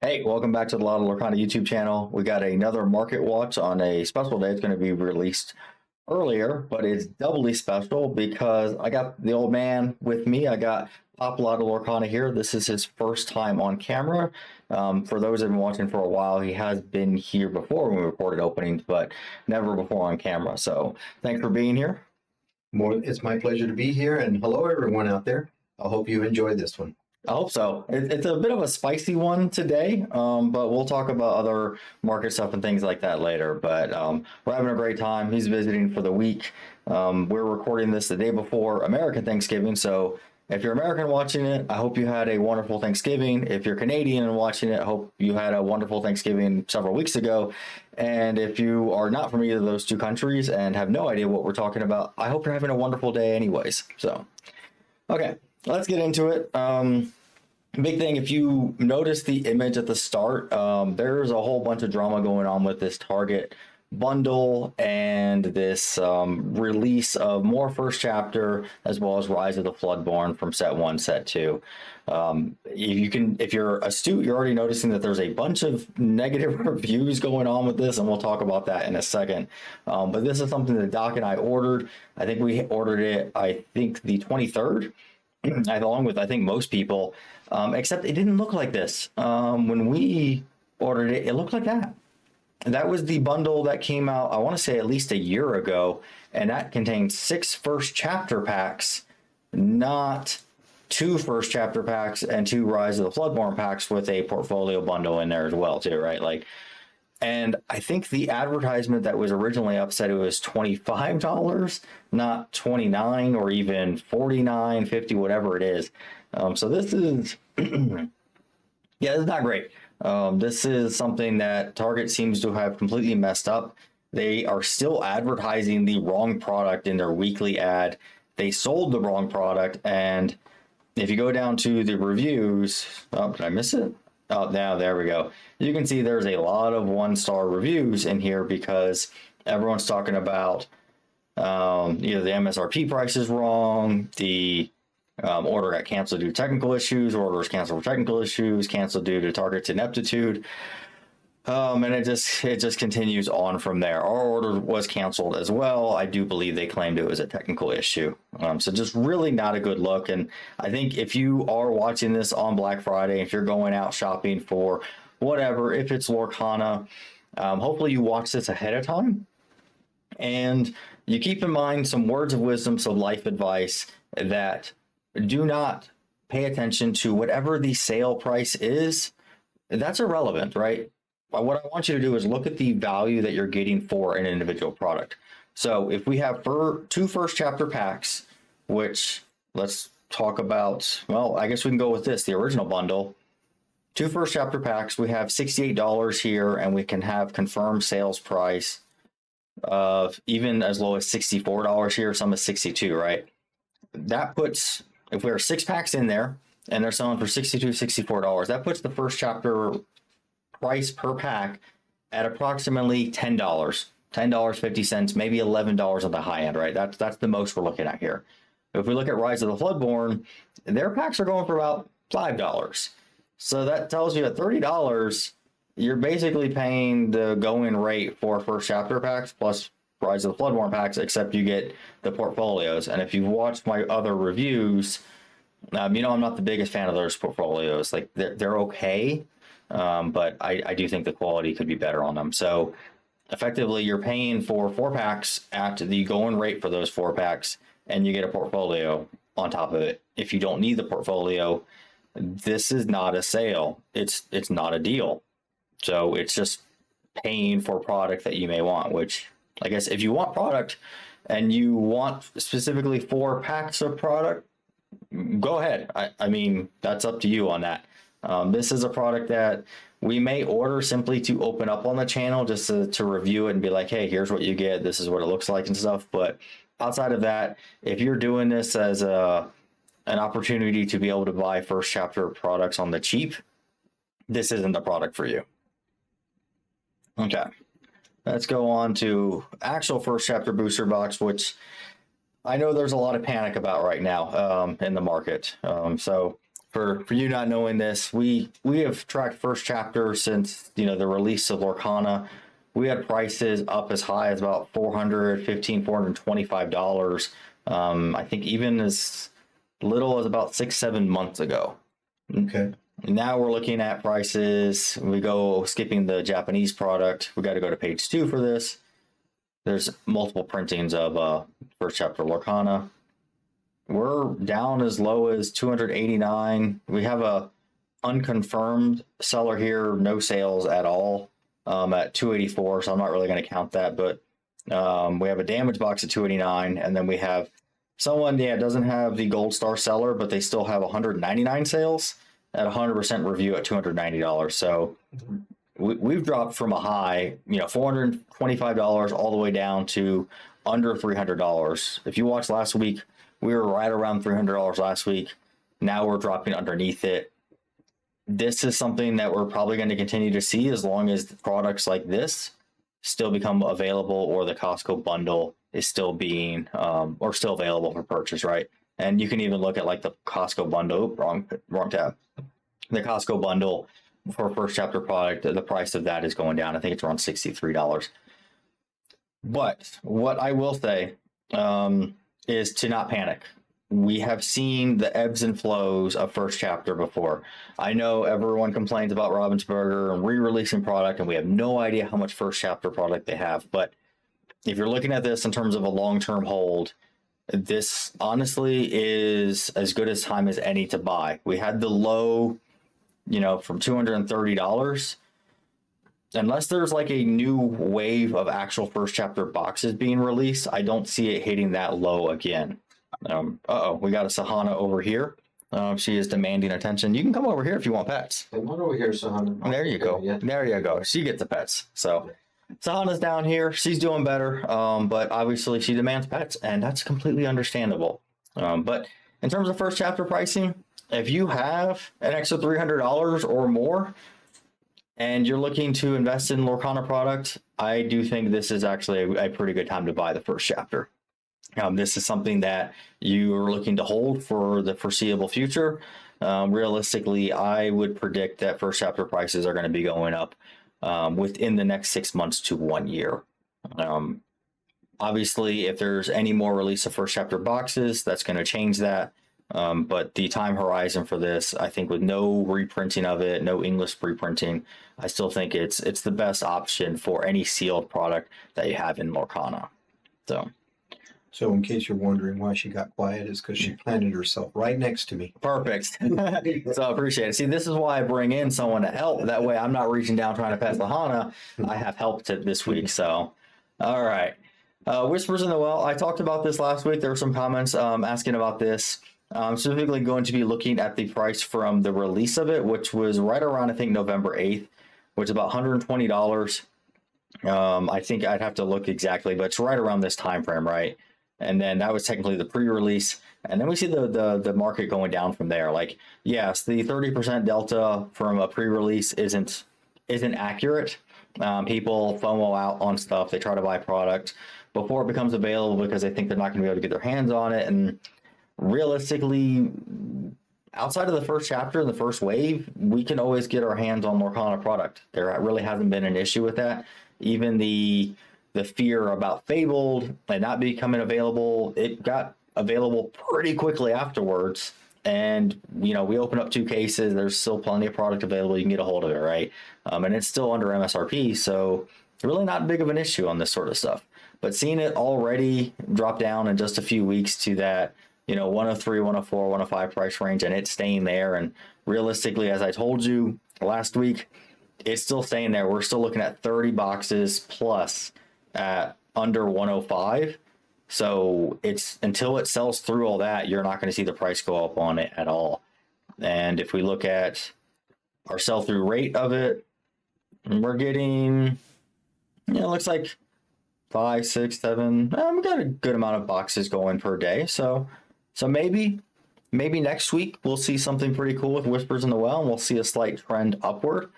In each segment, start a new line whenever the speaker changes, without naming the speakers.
Hey, welcome back to the Lotto Lorcana YouTube channel. We got another market watch on a special day. It's going to be released earlier, but it's doubly special because I got the old man with me. I got Pop Lotto Lorcana here. This is his first time on camera. For those that have been watching for a while, he has been here before when we recorded openings, but never before on camera. So thanks for being here.
It's my pleasure to be here, and hello everyone out there. I hope you enjoyed this one.
I hope so. It's a bit of a spicy one today, but we'll talk about other market stuff and things like that later. But we're having a great time. He's visiting for the week. We're recording this the day before American Thanksgiving. So if you're American watching it, I hope you had a wonderful Thanksgiving. If you're Canadian and watching it, I hope you had a wonderful Thanksgiving several weeks ago. And if you are not from either of those two countries and have no idea what we're talking about, I hope you're having a wonderful day anyways. So, okay, let's get into it. Big thing, if you notice the image at the start, there's a whole bunch of drama going on with this Target bundle and this release of more first chapter as well as Rise of the Floodborn from set 1, set 2. If you're astute, you're already noticing that there's a bunch of negative reviews going on with this, and we'll talk about that in a second. But this is something that Doc and I ordered. I think we ordered it, I think the 23rd, along with I think most people, except it didn't look like this. When we ordered it, it looked like that. That was the bundle that came out, I want to say at least a year ago, and that contained 6 first chapter packs, not 2 first chapter packs and 2 Rise of the Floodborn packs with a portfolio bundle in there as well too, right? And I think the advertisement that was originally up said it was $25, not $29 or even $49, $50, whatever it is. So this is, yeah, this is not great. This is something that Target seems to have completely messed up. They are still advertising the wrong product in their weekly ad. They sold the wrong product. And if you go down to the reviews, oh, did I miss it? Oh, now there we go. You can see there's a lot of 1-star reviews in here because everyone's talking about either the MSRP price is wrong, the order got canceled due to technical issues, orders canceled for technical issues, canceled due to Target's ineptitude. And it just continues on from there. Our order was canceled as well. I do believe they claimed it was a technical issue. So just really not a good look. And I think if you are watching this on Black Friday, if you're going out shopping for whatever, if it's Lorcana, hopefully you watch this ahead of time. And you keep in mind some words of wisdom, some life advice that do not pay attention to whatever the sale price is. That's irrelevant, right? What I want you to do is look at the value that you're getting for an individual product. So if we have 2 first chapter packs, which let's talk about, well, I guess we can go with this, the original bundle. 2 first chapter packs, we have $68 here, and we can have confirmed sales price of even as low as $64 here, some is $62, right? That puts, if we are 6 packs in there and they're selling for $62, $64, that puts the first chapter price per pack at approximately $10.50, maybe $11 on the high end, right? That's the most we're looking at here. If we look at Rise of the Floodborn, their packs are going for about $5. So that tells you at $30, you're basically paying the going rate for first chapter packs plus Rise of the Floodborn packs, except you get the portfolios. And if you've watched my other reviews, you know I'm not the biggest fan of those portfolios. Like they're okay. But I do think the quality could be better on them. So effectively, you're paying for 4 packs at the going rate for those 4 packs, and you get a portfolio on top of it. If you don't need the portfolio, this is not a sale. It's not a deal. So it's just paying for product that you may want, which I guess if you want product and you want specifically 4 packs of product, go ahead. I mean, that's up to you on that. This is a product that we may order simply to open up on the channel just to review it and be like, hey, here's what you get. This is what it looks like and stuff. But outside of that, if you're doing this as an opportunity to be able to buy first chapter products on the cheap, this isn't the product for you. Okay, let's go on to actual first chapter booster box, which I know there's a lot of panic about right now in the market. So for you not knowing this, we have tracked first chapter since the release of Lorcana. We had prices up as high as about $425. I think even as little as about 6-7 months ago.
Okay.
Now we're looking at prices. We go skipping the Japanese product. We got to go to page 2 for this. There's multiple printings of first chapter Lorcana. We're down as low as 289. We have a unconfirmed seller here, no sales at all, at 284. So I'm not really going to count that, but we have a damaged box at 289, and then we have someone doesn't have the gold star seller, but they still have 199 sales at 100% review at $290. So we've dropped from a high, $425 all the way down to under $300. If you watched last week, we were right around $300 last week. Now we're dropping underneath it. This is something that we're probably going to continue to see as long as products like this still become available, or the Costco bundle is still being or still available for purchase, right? And you can even look at like the Costco bundle. Wrong tab. The Costco bundle for first chapter product, the price of that is going down. I think it's around $63. But what I will say is to not panic. We have seen the ebbs and flows of first chapter before. I know everyone complains about Ravensburger and re-releasing product, and we have no idea how much first chapter product they have. But if you're looking at this in terms of a long-term hold, this honestly is as good a time as any to buy. We had the low, from $230. Unless there's like a new wave of actual first chapter boxes being released, I don't see it hitting that low again. We got a Sahana over here. She is demanding attention. You can come over here if you want pets.
Come on over here, Sahana.
There you go.
Yeah.
There you go. She gets the pets. So Sahana's down here. She's doing better. But obviously she demands pets, and that's completely understandable. But in terms of first chapter pricing, if you have an extra $300 or more, and you're looking to invest in Lorcana product, I do think this is actually a pretty good time to buy the first chapter. This is something that you are looking to hold for the foreseeable future. Realistically, I would predict that first chapter prices are going to be going up within the next 6 months to 1 year. Obviously, if there's any more release of first chapter boxes, that's going to change that. But the time horizon for this, I think with no reprinting of it, no English reprinting, I still think it's the best option for any sealed product that you have in Lorcana.
So in case you're wondering why she got quiet, is because she planted herself right next to me.
Perfect. So I appreciate it. See, this is why I bring in someone to help. That way I'm not reaching down trying to pet Sahana. I have help this week. So, all right. Whispers in the Well. I talked about this last week. There were some comments asking about this. I'm specifically going to be looking at the price from the release of it, which was right around, I think, November 8th, which is about $120. I think I'd have to look exactly, but it's right around this time frame, right? And then that was technically the pre-release. And then we see the market going down from there. Like, yes, the 30% delta from a pre-release isn't accurate. People FOMO out on stuff. They try to buy product before it becomes available because they think they're not going to be able to get their hands on it. And realistically, outside of the first chapter and the first wave, we can always get our hands on Lorcana product. There really hasn't been an issue with that. Even the fear about Fabled and not becoming available, it got available pretty quickly afterwards. And, we open up 2 cases. There's still plenty of product available. You can get a hold of it, right? And it's still under MSRP. So really not big of an issue on this sort of stuff. But seeing it already drop down in just a few weeks to that, 103, 104, 105 price range, and it's staying there. And realistically, as I told you last week, it's still staying there. We're still looking at 30 boxes plus at under 105. So it's until it sells through all that, you're not going to see the price go up on it at all. And if we look at our sell-through rate of it, we're getting, it looks like 5, 6, 7. We got a good amount of boxes going per day. So maybe next week we'll see something pretty cool with Whispers in the Well, and we'll see a slight trend upward.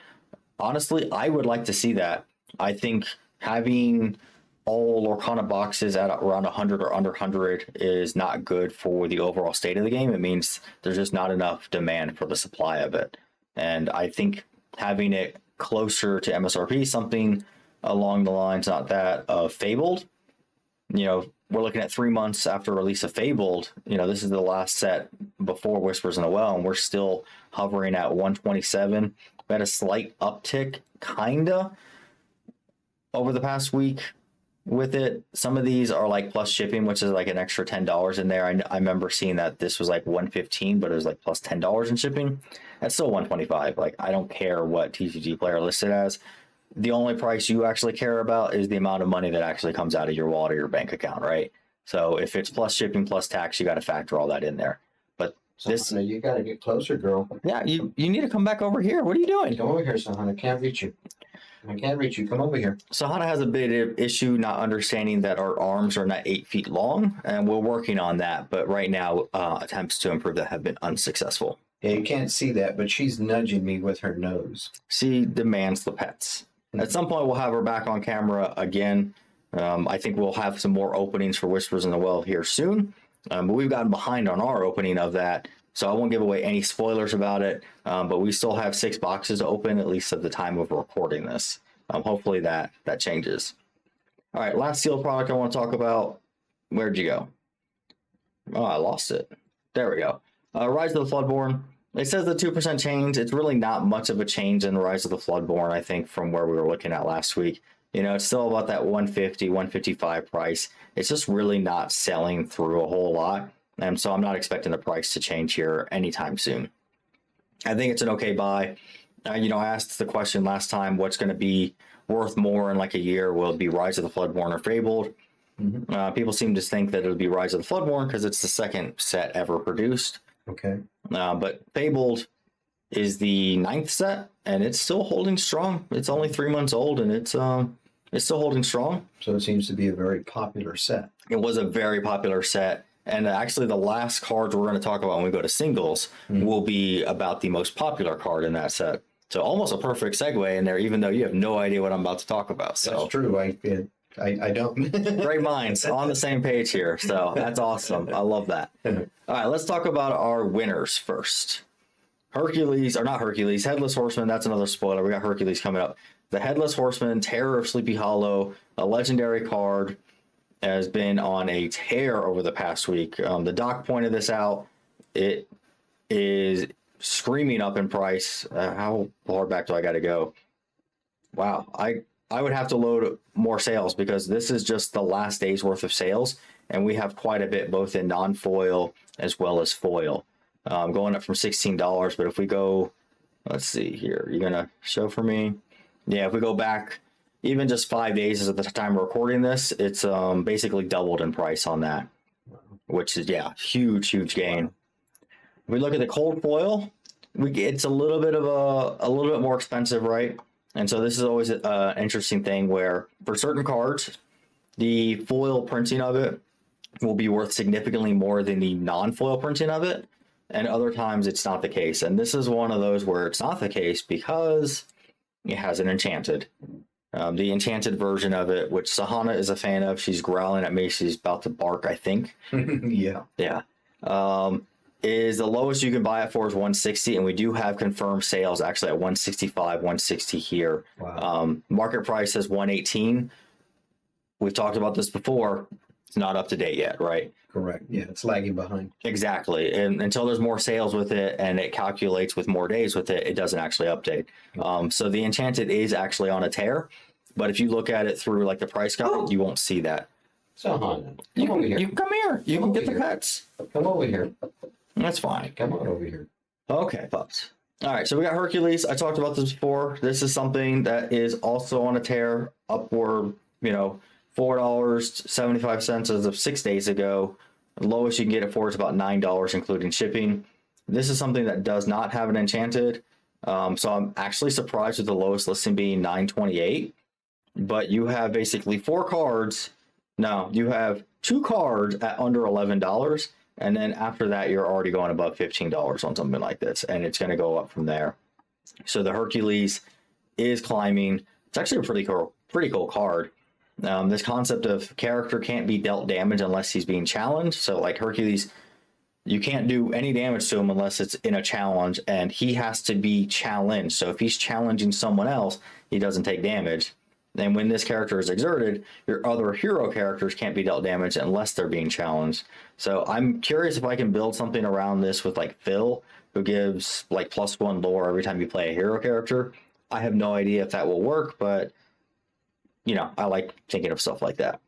Honestly, I would like to see that. I think having all Lorcana boxes at around 100 or under 100 is not good for the overall state of the game. It means there's just not enough demand for the supply of it. And I think having it closer to MSRP, something along the lines, not that of Fabled, we're looking at 3 months after release of Fabled. This is the last set before Whispers in the Well, and we're still hovering at 127. We had a slight uptick, kinda, over the past week with it. Some of these are like plus shipping, which is like an extra $10 in there. I remember seeing that this was like 115, but it was like plus $10 in shipping. That's still 125. Like, I don't care what TCG player listed as. The only price you actually care about is the amount of money that actually comes out of your wallet or your bank account, right? So if it's plus shipping plus tax, you got to factor all that in there. But
Sahana, you got to get closer, girl.
Yeah, you need to come back over here. What are you doing?
Come over here, Sahana. I can't reach you. I can't reach you. Come over here.
Sahana has a bit of issue not understanding that our arms are not 8 feet long, and we're working on that. But right now, attempts to improve that have been unsuccessful.
Yeah, you can't see that, but she's nudging me with her nose.
She demands the pets. At some point, we'll have her back on camera again. I think we'll have some more openings for Whispers in the Well here soon. But we've gotten behind on our opening of that, so I won't give away any spoilers about it. But we still have 6 boxes open, at least at the time of recording this. Hopefully that changes. All right, last sealed product I want to talk about. Where'd you go? Oh, I lost it. There we go. Rise of the Floodborn. It says the 2% change. It's really not much of a change in the Rise of the Floodborn, I think, from where we were looking at last week. It's still about that 150, 155 price. It's just really not selling through a whole lot. And so I'm not expecting the price to change here anytime soon. I think it's an okay buy. I asked the question last time, what's going to be worth more in like a year? Will it be Rise of the Floodborn or Fabled? Mm-hmm. People seem to think that it'll be Rise of the Floodborn because it's the second set ever produced.
Okay.
But Fabled is the 9th set, and it's still holding strong. It's only 3 months old, and it's still holding strong.
So it seems to be a very popular set.
It was a very popular set, and actually the last cards we're going to talk about when we go to singles will be about the most popular card in that set. So almost a perfect segue in there, even though you have no idea what I'm about to talk about. So
that's true. I don't.
Great minds on the same page here. So that's awesome. I love that. All right, let's talk about our winners first. Headless Horseman. That's another spoiler. We got Hercules coming up. The Headless Horseman, Terror of Sleepy Hollow, a legendary card, has been on a tear over the past week. The doc pointed this out. It is screaming up in price. How far back do I got to go? Wow. I would have to load more sales because this is just the last day's worth of sales, and we have quite a bit both in non-foil as well as foil. Going up from $16, but if we go, let's see here, you're going to show for me? Yeah, if we go back even just 5 days at the time of recording this, it's basically doubled in price on that, which is, huge gain. If we look at the cold foil, it's a little bit more expensive, right? And so this is always an interesting thing where for certain cards, the foil printing of it will be worth significantly more than the non-foil printing of it. And other times it's not the case. And this is one of those where it's not the case because it has an enchanted. The enchanted version of it, which Sahana is a fan of. She's growling at me. She's about to bark, I think.
Yeah.
Is the lowest you can buy it for is 160, and we do have confirmed sales actually at 165, 160 here.
Wow.
Market price is 118. We've talked about this before. It's not up to date yet, right?
Correct. Yeah, it's lagging behind.
Exactly. And until there's more sales with it and it calculates with more days with it, it doesn't actually update. So the enchanted is actually on a tear, but if you look at it through like the price guide, you won't see that.
Sahana,
You
come over here.
come here. You can get the pets.
Come over here.
That's fine.
Come on over here.
Okay, pups. All right, so we got Hercules. I talked about this before. This is something that is also on a tear, upward, $4.75 as of 6 days ago. The lowest you can get it for is about $9, including shipping. This is something that does not have an enchanted. So I'm actually surprised with the lowest listing being $9.28. But you have basically 4 cards. No, you have 2 cards at under $11. And then after that, you're already going above $15 on something like this. And it's going to go up from there. So the Hercules is climbing. It's actually a pretty cool card. This concept of character can't be dealt damage unless he's being challenged. So like Hercules, you can't do any damage to him unless it's in a challenge, and he has to be challenged. So if he's challenging someone else, he doesn't take damage. And when this character is exerted, your other hero characters can't be dealt damage unless they're being challenged. So I'm curious if I can build something around this with like Phil, who gives like +1 lore every time you play a hero character. I have no idea if that will work, but I like thinking of stuff like that.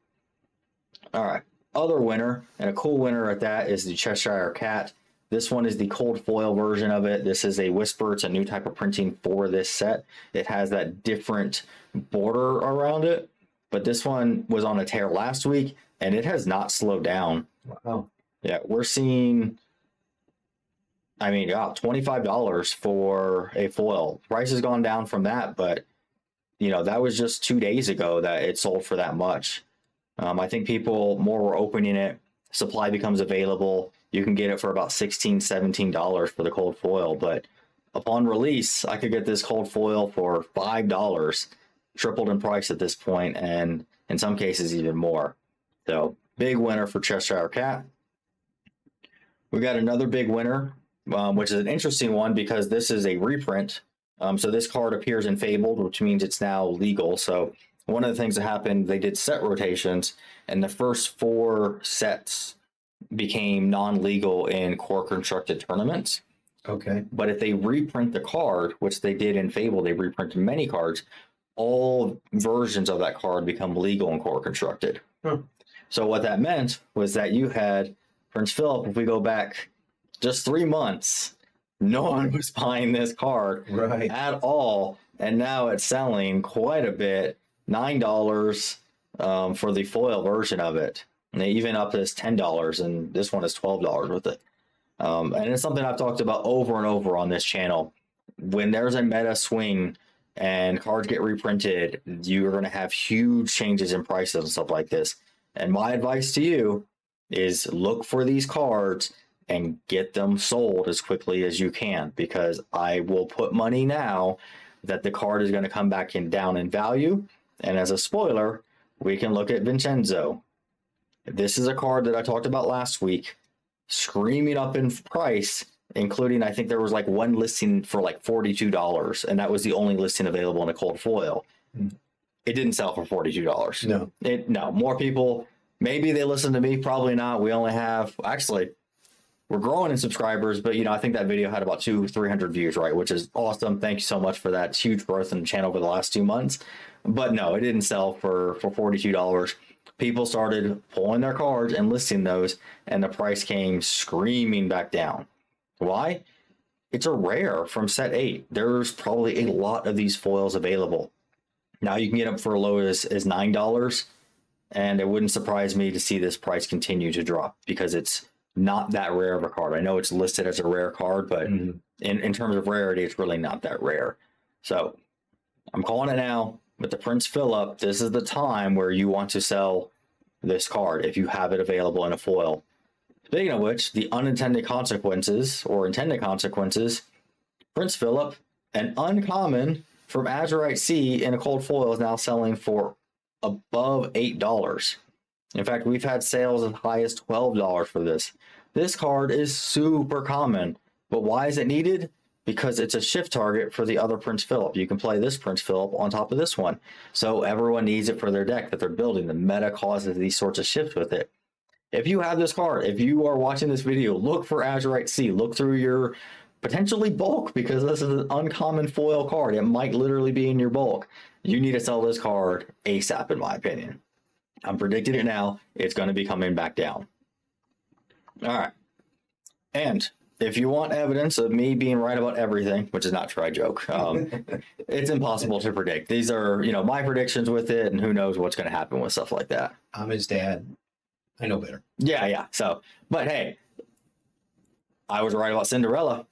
All right. Other winner, and a cool winner at that, is the Cheshire Cat. This one is the cold foil version of it. This is a Whisper. It's a new type of printing for this set. It has that different border around it, but this one was on a tear last week, and it has not slowed down.
Wow.
Yeah, we're seeing, $25 for a foil. Price has gone down from that, but that was just 2 days ago that it sold for that much. I think people more were opening it. Supply becomes available. You can get it for about $16, $17 for the cold foil. But upon release, I could get this cold foil for $5, tripled in price at this point, and in some cases even more. So big winner for Cheshire Cat. We got another big winner, which is an interesting one because this is a reprint. So this card appears in Fabled, which means it's now legal. So one of the things that happened, they did set rotations, and the first 4 sets became non-legal in core constructed tournaments.
Okay.
But if they reprint the card, which they did in Fable, they reprinted many cards, all versions of that card become legal in core constructed. So what that meant was that you had Prince Philip, if we go back just 3 months, no one was buying this card at all. And now it's selling quite a bit, $9 for the foil version of it. And they even up this $10, and this one is $12 with it. And it's something I've talked about over and over on this channel. When there's a meta swing and cards get reprinted, you're going to have huge changes in prices and stuff like this. And my advice to you is look for these cards and get them sold as quickly as you can, because I will put money now that the card is going to come back down in value. And as a spoiler, we can look at Vincenzo. This is a card that I talked about last week, screaming up in price, including, I think there was like one listing for like $42, and that was the only listing available in a cold foil. It didn't sell for $42. No, more people, maybe they listen to me, probably not. We only have, actually, we're growing in subscribers, but I think that video had about 200-300 views, right? Which is awesome. Thank you so much for that. It's huge growth in the channel over the last 2 months. But no, it didn't sell for $42. People started pulling their cards and listing those, and the price came screaming back down. Why? It's a rare from set 8. There's probably a lot of these foils available. Now you can get them for as low as $9, and it wouldn't surprise me to see this price continue to drop because it's not that rare of a card. I know it's listed as a rare card, but in terms of rarity, it's really not that rare. So I'm calling it now. With the Prince Philip, this is the time where you want to sell this card if you have it available in a foil. Speaking of which, the unintended consequences or intended consequences, Prince Philip, an uncommon from Azurite Sea in a cold foil, is now selling for above $8. In fact, we've had sales as high as $12 for this. This card is super common, but why is it needed? Because it's a shift target for the other Prince Philip. You can play this Prince Philip on top of this one. So everyone needs it for their deck that they're building. The meta causes these sorts of shifts with it. If you have this card, if you are watching this video, look for Azurite Sea. Look through your potentially bulk, because this is an uncommon foil card. It might literally be in your bulk. You need to sell this card ASAP, in my opinion. I'm predicting it now. It's going to be coming back down. All right. And if you want evidence of me being right about everything, which is not true, I joke. It's impossible to predict. These are, my predictions with it, and who knows what's going to happen with stuff like that.
I'm his dad. I know better.
Yeah. So, but hey, I was right about Cinderella.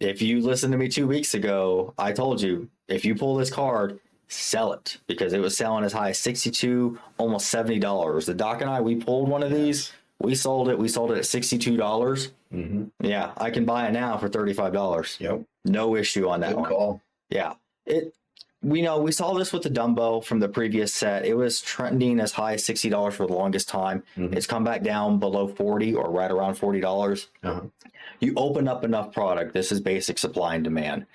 If you listened to me 2 weeks ago, I told you, if you pull this card, sell it, because it was selling as high as $62, almost $70. The Doc and I, we pulled one of these. We sold it. We sold it at $62. Yeah, I can buy it now for $35.
Yep.
No issue on that
Good
one.
call.
Yeah. we saw this with the Dumbo from the previous set. It was trending as high as $60 for the longest time. It's come back down below 40 or right around $40. You open up enough product. This is basic supply and demand.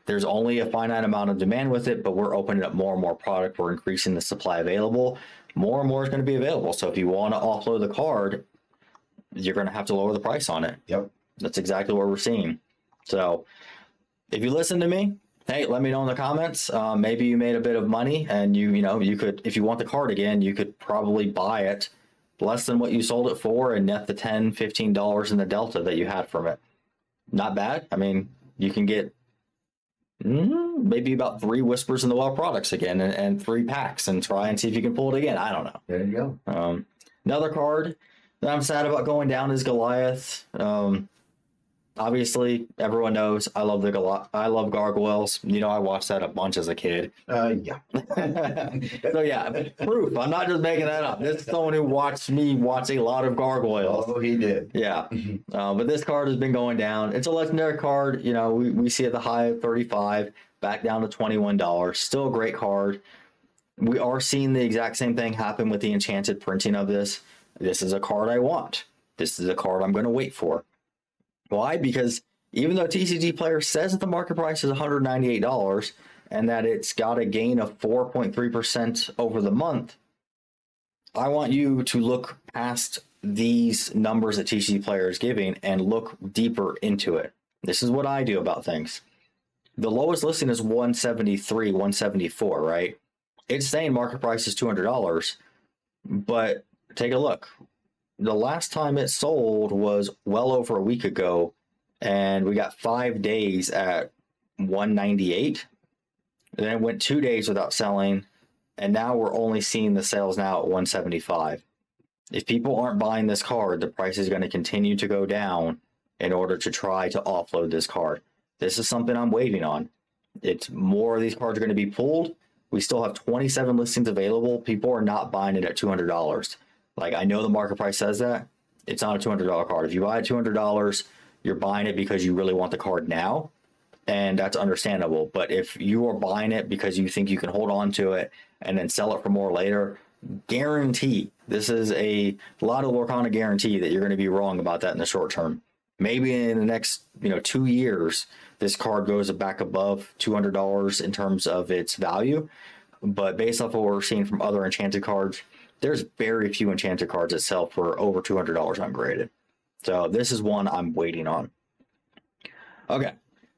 There's only a finite amount of demand with it, but we're opening up more and more product. We're increasing the supply available. More and more is going to be available. So if you want to offload the card, you're going to have to lower the price on it.
Yep.
That's exactly what we're seeing. So if you listen to me, hey, let me know in the comments. Maybe you made a bit of money, and you could, if you want the card again, you could probably buy it less than what you sold it for and net the $10, $15 in the delta that you had from it. Not bad. I mean, you can get maybe about 3 Whispers in the Well products again and 3 packs and try and see if you can pull it again. I don't know.
There you go.
Another card that I'm sad about going down is Goliath. Obviously, everyone knows I love I love gargoyles. I watched that a bunch as a kid.
Yeah.
So yeah, proof. I'm not just making that up. This is someone who watched me watch a lot of gargoyles.
Oh, he did.
Yeah. But this card has been going down. It's a legendary card. We see at the high of 35, back down to $21. Still a great card. We are seeing the exact same thing happen with the enchanted printing of this. This is a card I want. This is a card I'm going to wait for. Why? Because even though TCG Player says that the market price is $198 and that it's got a gain of 4.3% over the month, I want you to look past these numbers that TCG Player is giving and look deeper into it. This is what I do about things. The lowest listing is 173, 174, right? It's saying market price is $200, but take a look. The last time it sold was well over a week ago, and we got 5 days at 198. And then it went 2 days without selling, and now we're only seeing the sales now at 175. If people aren't buying this card, the price is going to continue to go down in order to try to offload this card. This is something I'm waiting on. It's more of these cards are going to be pulled. We still have 27 listings available. People are not buying it at $200. Like, I know the market price says that. It's not a $200 card. If you buy it $200, you're buying it because you really want the card now, and that's understandable. But if you are buying it because you think you can hold on to it and then sell it for more later, guarantee, this is a lot of Lorcana guarantee that you're going to be wrong about that in the short term. Maybe in the next 2 years, this card goes back above $200 in terms of its value. But based off of what we're seeing from other enchanted cards, there's very few enchanted cards that sell for over $200 ungraded. So this is one I'm waiting on. Okay.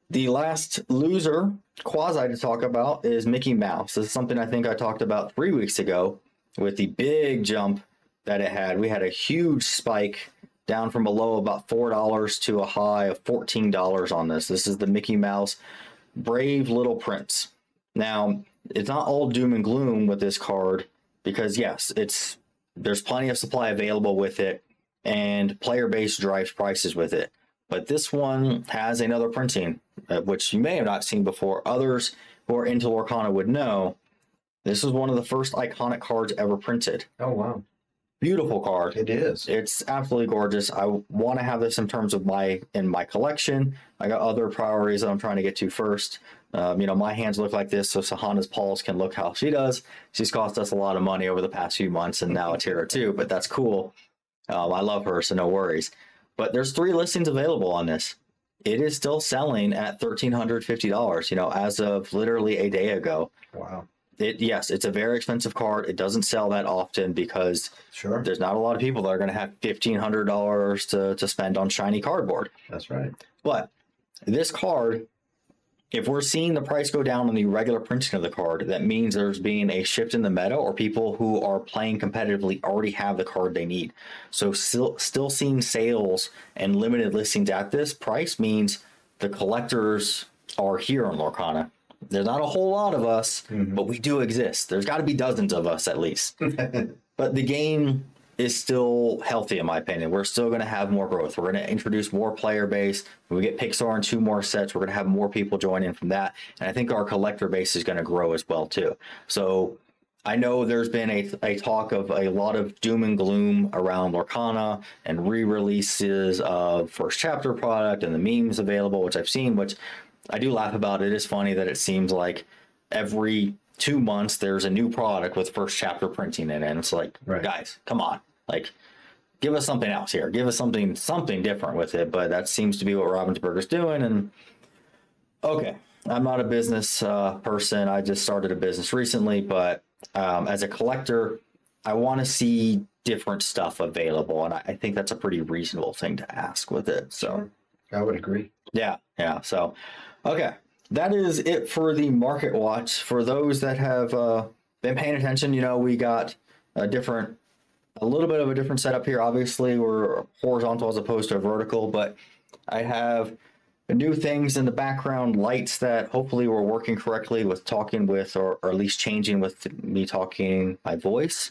The last loser quasi to talk about is Mickey Mouse. This is something I think I talked about 3 weeks ago with the big jump that it had. We had a huge spike down from below about $4 to a high of $14 on this. This is the Mickey Mouse Brave Little Prince. Now, it's not all doom and gloom with this card, because yes, there's plenty of supply available with it, and player base drives prices with it. But this one has another printing, which you may have not seen before. Others who are into Lorcana would know. This is one of the first iconic cards ever printed.
Oh, wow.
Beautiful card.
It is.
It's absolutely gorgeous. I want to have this in terms of my collection. I got other priorities that I'm trying to get to first. My hands look like this, so Sahana's paws can look how she does. She's cost us a lot of money over the past few months, and now a tier or two, but that's cool. I love her, so no worries. But there's 3 listings available on this. It is still selling at $1,350, as of literally a day ago.
Wow.
Yes, it's a very expensive card. It doesn't sell that often because there's not a lot of people that are going to have $1,500 to spend on shiny cardboard.
That's right.
But this card, if we're seeing the price go down on the regular printing of the card, that means there's being a shift in the meta, or people who are playing competitively already have the card they need. So still seeing sales and limited listings at this price means the collectors are here on Lorcana. There's not a whole lot of us, but we do exist. There's got to be dozens of us at least. But the game is still healthy, in my opinion. We're still going to have more growth. We're going to introduce more player base. When we get Pixar in 2 more sets, we're going to have more people join in from that. And I think our collector base is going to grow as well, too. So I know there's been a talk of a lot of doom and gloom around Lorcana and re-releases of first chapter product and the memes available, which I've seen, which I do laugh about. It is funny that it seems like every 2 months there's a new product with first chapter printing in it. And it's like,
Right.
guys, come on, like, give us something else here. Give us something different with it. But that seems to be what Ravensburg is doing. And okay, I'm not a business person. I just started a business recently, but as a collector, I want to see different stuff available, and I think that's a pretty reasonable thing to ask with it. So
I would agree.
yeah. So okay, that is it for the Market Watch. For those that have been paying attention, we got a little bit of a different setup here. Obviously, we're horizontal as opposed to vertical, but I have new things in the background, lights that hopefully we're working correctly with talking with, or at least changing with me talking my voice.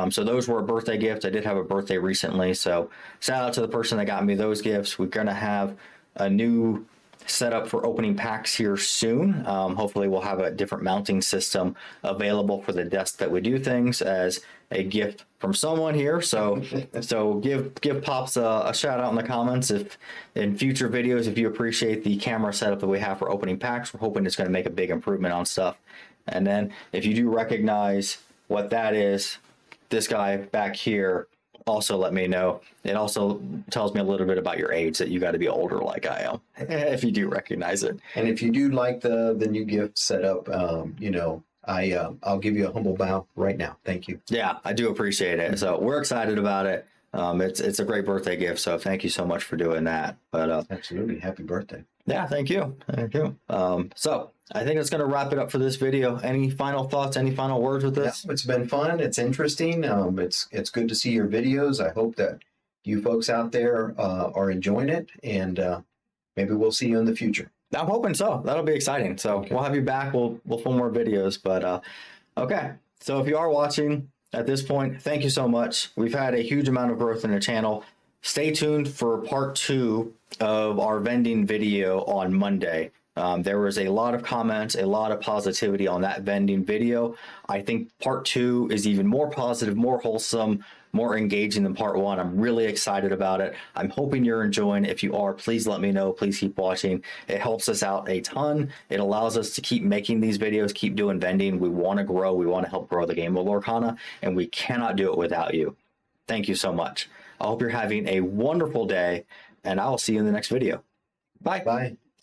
So those were a birthday gift. I did have a birthday recently. So shout out to the person that got me those gifts. We're going to have a new setup for opening packs here soon. Hopefully we'll have a different mounting system available for the desk that we do things as a gift from someone here. So give Pops a shout out in the comments if in future videos, if you appreciate the camera setup that we have for opening packs. We're hoping it's going to make a big improvement on stuff. And then if you do recognize what that is, this guy back here, also let me know. It also tells me a little bit about your age, that you got to be older like I am, if you do recognize it.
And if you do like the new gift setup, I'll give you a humble bow right now. Thank you.
Yeah, I do appreciate it. So we're excited about it. It's a great birthday gift. So thank you so much for doing that. But
Absolutely. Happy birthday.
yeah, thank you. So I think it's going to wrap it up for this video. Any final thoughts? Any final words with this?
Yeah, it's been fun. It's interesting. It's good to see your videos. I hope that you folks out there are enjoying it, and maybe we'll see you in the future.
I'm hoping so. That'll be exciting. So
Okay.
we'll have you back. We'll film more videos. But okay. So if you are watching at this point, thank you so much. We've had a huge amount of growth in the channel. Stay tuned for part 2 of our vending video on Monday. There was a lot of comments, a lot of positivity on that vending video. I think part 2 is even more positive, more wholesome, more engaging than part 1. I'm really excited about it. I'm hoping you're enjoying it. If you are, please let me know. Please keep watching. It helps us out a ton. It allows us to keep making these videos, keep doing vending. We want to grow. We want to help grow the game of Lorcana, and we cannot do it without you. Thank you so much. I hope you're having a wonderful day, and I will see you in the next video. Bye.
Bye.